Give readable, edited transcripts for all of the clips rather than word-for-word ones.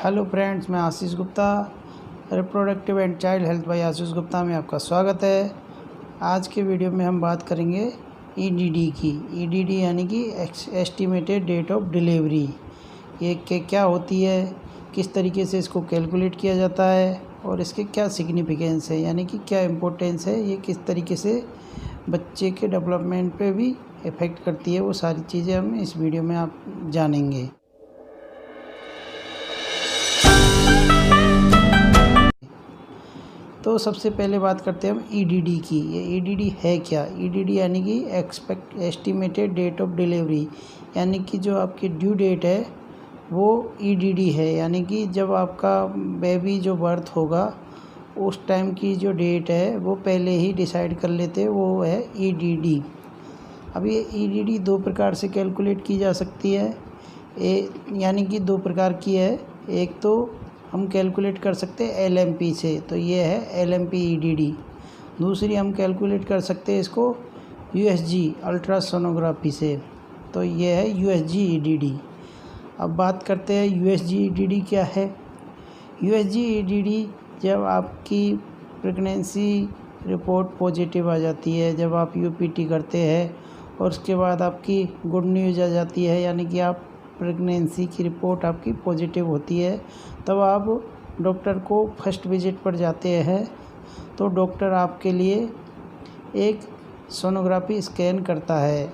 Hello friends, मैं Ashish Gupta, reproductive and child health by Ashish Gupta में आपका स्वागत है। आज के वीडियो में हम बात करेंगे ईडीडी की। ईडीडी यानी कि एस्टिमेटेड डेट ऑफ डिलीवरी। ये क्या होती है, किस तरीके से इसको कैलकुलेट किया जाता है और इसके क्या सिग्निफिकेंस है, यानी कि क्या इम्पोर्टेंस है, ये किस तरीके से बच्चे के डेवलपमेंट पे भी इफ़ेक्ट करती है, वो सारी चीज़ें हम इस वीडियो में आप जानेंगे। तो सबसे पहले बात करते हैं हम ईडीडी की। ये ईडीडी है क्या? ईडीडी यानी कि एस्टिमेटेड डेट ऑफ डिलीवरी, यानी कि जो आपकी ड्यू डेट है वो ईडीडी है, यानी कि जब आपका बेबी जो बर्थ होगा उस टाइम की जो डेट है वो पहले ही डिसाइड कर लेते हैं, वो है ईडीडी। अब ये ईडीडी दो प्रकार से कैलकुलेट की जा सकती है, यानी कि दो प्रकार की है। एक तो हम कैलकुलेट कर सकते हैं एलएमपी से, तो ये है एलएमपी ईडीडी। दूसरी हम कैलकुलेट कर सकते हैं इसको यूएसजी अल्ट्रासोनोग्राफी से, तो ये है यूएसजी ईडीडी। अब बात करते हैं यूएसजी ईडीडी क्या है। यूएसजी ईडीडी जब आपकी प्रेगनेंसी रिपोर्ट पॉजिटिव आ जाती है, जब आप यूपीटी करते हैं और उसके बाद आपकी गुड न्यूज़ आ जाती है, यानी कि आप प्रेगनेंसी की रिपोर्ट आपकी पॉजिटिव होती है, तब आप डॉक्टर को फर्स्ट विजिट पर जाते हैं, तो डॉक्टर आपके लिए एक सोनोग्राफी स्कैन करता है।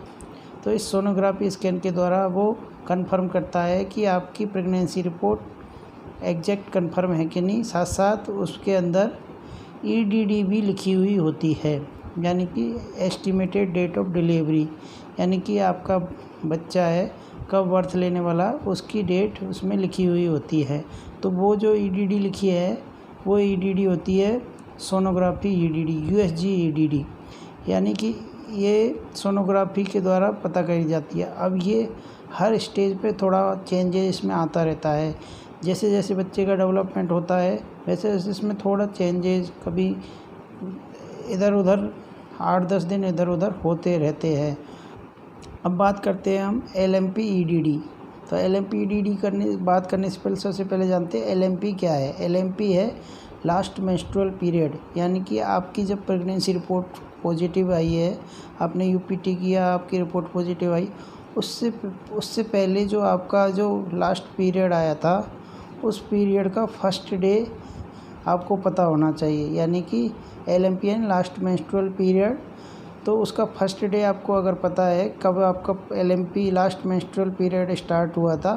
तो इस सोनोग्राफी स्कैन के द्वारा वो कंफर्म करता है कि आपकी प्रेगनेंसी रिपोर्ट एग्जैक्ट कंफर्म है कि नहीं। साथ साथ उसके अंदर ईडीडी भी लिखी हुई होती है, यानी कि एस्टिमेटेड डेट ऑफ डिलीवरी, यानी कि आपका बच्चा है कब बर्थ लेने वाला, उसकी डेट उसमें लिखी हुई होती है। तो वो जो ईडीडी लिखी है वो ईडीडी होती है सोनोग्राफी ईडीडी, यूएसजी ईडीडी, यानी कि ये सोनोग्राफी के द्वारा पता करी जाती है। अब ये हर स्टेज पे थोड़ा चेंजेस इसमें आता रहता है, जैसे जैसे बच्चे का डेवलपमेंट होता है वैसे वैसे इसमें थोड़ा चेंजेस, कभी इधर उधर 8-10 दिन इधर उधर होते रहते हैं। अब बात करते हैं हम एलएमपी ईडीडी। तो एलएमपी ईडीडी बात करने से पहले सबसे पहले जानते हैं एलएमपी क्या है। एलएमपी है लास्ट मेंस्ट्रुअल पीरियड, यानी कि आपकी जब प्रेगनेंसी रिपोर्ट पॉजिटिव आई है, आपने यूपीटी किया, आपकी रिपोर्ट पॉजिटिव आई, उससे पहले जो आपका जो लास्ट पीरियड आया था उस पीरियड का फर्स्ट डे आपको पता होना चाहिए, यानी कि एलएमपी यानी लास्ट मेंस्ट्रुअल पीरियड। तो उसका फर्स्ट डे आपको अगर पता है कब आपका LMP last menstrual period start हुआ था,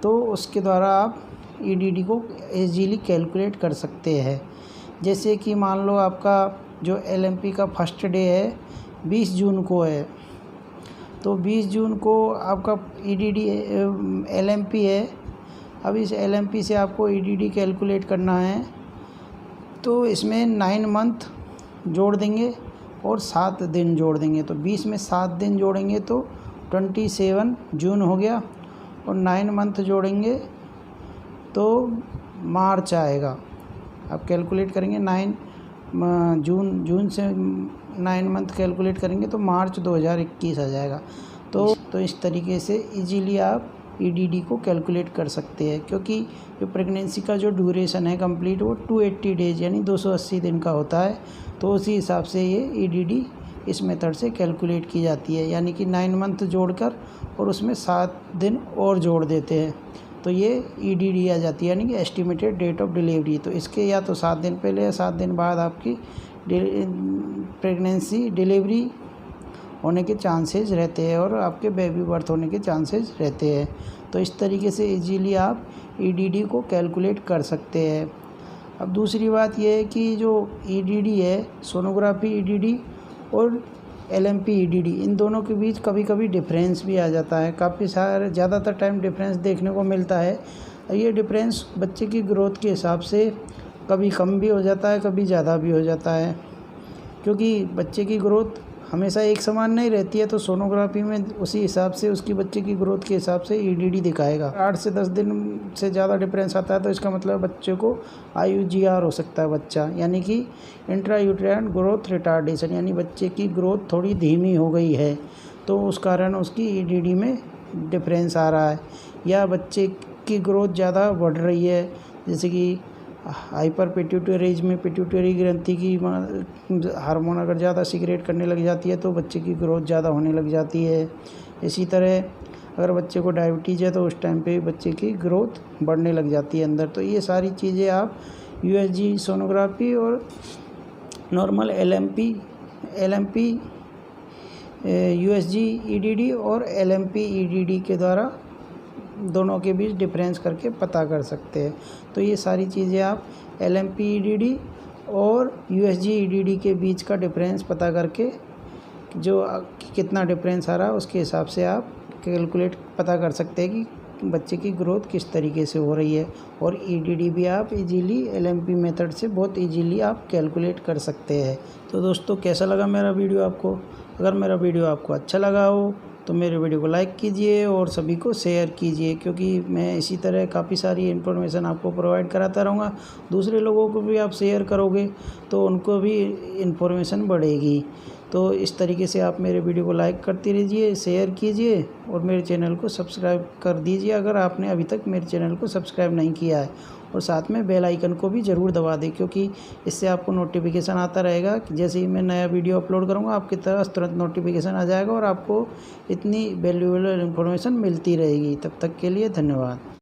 तो उसके द्वारा आप ईडीडी को इजीली कैलकुलेट कर सकते हैं। जैसे कि मान लो आपका जो एलएमपी का फर्स्ट डे है 20 जून को है, तो 20 जून को आपका ईडीडी एलएमपी है। अब इस एलएमपी से आपको ईडीडी कैलकुलेट करना है, तो इसमें 9 मंथ जोड़ देंगे और 7 दिन जोड़ देंगे। तो 20 में 7 दिन जोड़ेंगे तो 27 जून हो गया, और 9 मंथ जोड़ेंगे तो मार्च आएगा। आप कैलकुलेट करेंगे 9 जून से 9 मंथ कैलकुलेट करेंगे तो मार्च 2021 आ जाएगा। तो इस तरीके से इजीली आप ईडीडी को कैलकुलेट कर सकते हैं, क्योंकि जो प्रेगनेंसी का जो ड्यूरेशन है कंप्लीट वो 280 डेज यानी 280 दिन का होता है। तो उसी हिसाब से ये ईडीडी इस मेथड से कैलकुलेट की जाती है, यानी कि 9 मंथ जोड़कर और उसमें 7 दिन और जोड़ देते हैं, तो ये ईडीडी आ जाती है, यानी कि एस्टिमेटेड डेट ऑफ डिलीवरी। तो इसके या तो 7 दिन पहले या 7 दिन बाद आपकी प्रेगनेंसी डिलीवरी होने के चांसेस रहते हैं और आपके बेबी बर्थ होने के चांसेस रहते हैं। तो इस तरीके से इजीली आप ईडीडी को कैलकुलेट कर सकते हैं। अब दूसरी बात यह है कि जो ईडीडी है, सोनोग्राफी ईडीडी और एलएमपी ईडीडी, इन दोनों के बीच कभी कभी डिफरेंस भी आ जाता है। काफ़ी सारे ज़्यादातर टाइम डिफरेंस देखने को मिलता है। ये डिफरेंस बच्चे की ग्रोथ के हिसाब से कभी कम भी हो जाता है, कभी ज़्यादा भी हो जाता है, क्योंकि बच्चे की ग्रोथ हमेशा एक समान नहीं रहती है। तो सोनोग्राफी में उसी हिसाब से उसकी बच्चे की ग्रोथ के हिसाब से ईडीडी दिखाएगा। 8 से 10 दिन से ज़्यादा डिफरेंस आता है तो इसका मतलब बच्चे को IUGR हो सकता है बच्चा, यानी कि इंट्रा यूटेराइन ग्रोथ रिटार्डेशन, यानी बच्चे की ग्रोथ थोड़ी धीमी हो गई है, तो उस कारण उसकी ईडीडी में डिफरेंस आ रहा है। या बच्चे की ग्रोथ ज़्यादा बढ़ रही है। जैसे कि हाइपर पिट्यूटरी में पिट्यूटरी ग्रंथि की हार्मोन अगर ज़्यादा सीक्रेट करने लग जाती है तो बच्चे की ग्रोथ ज़्यादा होने लग जाती है। इसी तरह अगर बच्चे को डायबिटीज़ है तो उस टाइम पे बच्चे की ग्रोथ बढ़ने लग जाती है अंदर। तो ये सारी चीज़ें आप यूएसजी सोनोग्राफी और नॉर्मल एलएमपी यूएसजी ईडीडी और एलएमपी ईडीडी के द्वारा दोनों के बीच डिफरेंस करके पता कर सकते हैं। तो ये सारी चीज़ें आप एलएमपी ईडीडी और यूएसजी ईडीडी के बीच का डिफरेंस पता करके जो कितना डिफरेंस आ रहा है उसके हिसाब से आप कैलकुलेट पता कर सकते हैं कि बच्चे की ग्रोथ किस तरीके से हो रही है। और ईडीडी भी आप इजीली एलएमपी मेथड से बहुत इजीली आप कैलकुलेट कर सकते हैं। तो दोस्तों कैसा लगा मेरा वीडियो आपको? अगर मेरा वीडियो आपको अच्छा लगा हो तो मेरे वीडियो को लाइक कीजिए और सभी को शेयर कीजिए, क्योंकि मैं इसी तरह काफ़ी सारी इन्फॉर्मेशन आपको प्रोवाइड कराता रहूँगा। दूसरे लोगों को भी आप शेयर करोगे तो उनको भी इन्फॉर्मेशन बढ़ेगी। तो इस तरीके से आप मेरे वीडियो को लाइक करते रहिए, शेयर कीजिए और मेरे चैनल को सब्सक्राइब कर दीजिए अगर आपने अभी तक मेरे चैनल को सब्सक्राइब नहीं किया है। और साथ में बेल आइकन को भी ज़रूर दबा दें, क्योंकि इससे आपको नोटिफिकेशन आता रहेगा कि जैसे ही मैं नया वीडियो अपलोड करूँगा आपकी तरफ तुरंत नोटिफिकेशन आ जाएगा और आपको इतनी वैल्यूएबल इन्फॉर्मेशन मिलती रहेगी। तब तक के लिए धन्यवाद।